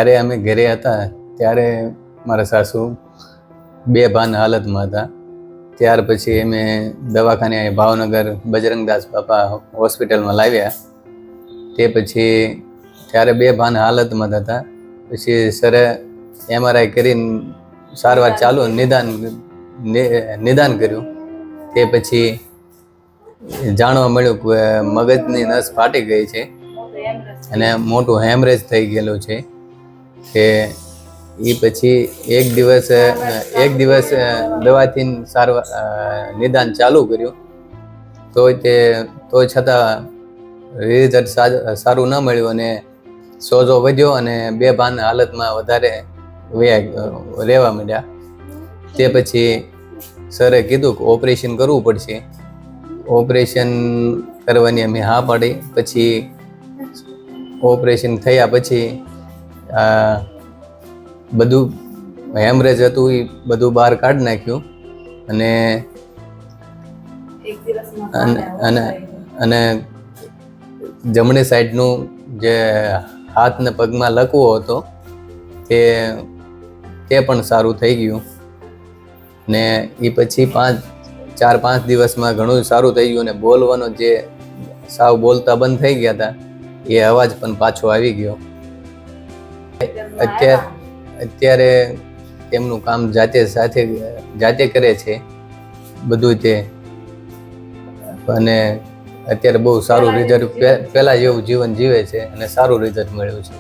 જ્યારે અમે ઘરે હતા ત્યારે મારા સાસુ બેભાન હાલતમાં હતા. ત્યાર પછી અમે દવાખાને ભાવનગર બજરંગદાસ બાપા હોસ્પિટલમાં લાવ્યા. તે પછી ત્યારે બેભાન હાલતમાં હતા. પછી સરે MRI કરીને સારવાર ચાલુ નિદાન કર્યું. તે પછી જાણવા મળ્યું કે મગજની નસ ફાટી ગઈ છે અને મોટું હેમરેજ થઈ ગયેલું છે. કે એ પછી એક દિવસ દવાથી સારવાર નિદાન ચાલુ કર્યું તો છતાં રિઝલ્ટ સારું ન મળ્યું અને સોજો વધ્યો અને બેભાન હાલતમાં વધારે રહેવા માંડ્યા. તે પછી સરે કીધું કે ઓપરેશન કરવું પડશે. ઓપરેશન કરવાની અમે હા પાડી. પછી ઓપરેશન થયા પછી બધું હેમરેજ હતું એ બધું બહાર કાઢી નાખ્યું અને જમણી સાઈડનું જે હાથ ને પગમાં લકવો હતો તે પણ સારું થઈ ગયું. ને એ પછી 4-5 દિવસમાં ઘણું સારું થઈ ગયું. અને બોલવાનો જે સાવ બોલતા બંધ થઈ ગયા હતા એ અવાજ પણ પાછો આવી ગયો. અત્યારે તેમનું કામ જાતે કરે છે બધું તે. અને અત્યારે બહુ સારું રિઝલ્ટ, પહેલા જેવું જીવન જીવે છે અને સારું રિઝલ્ટ મળ્યું છે.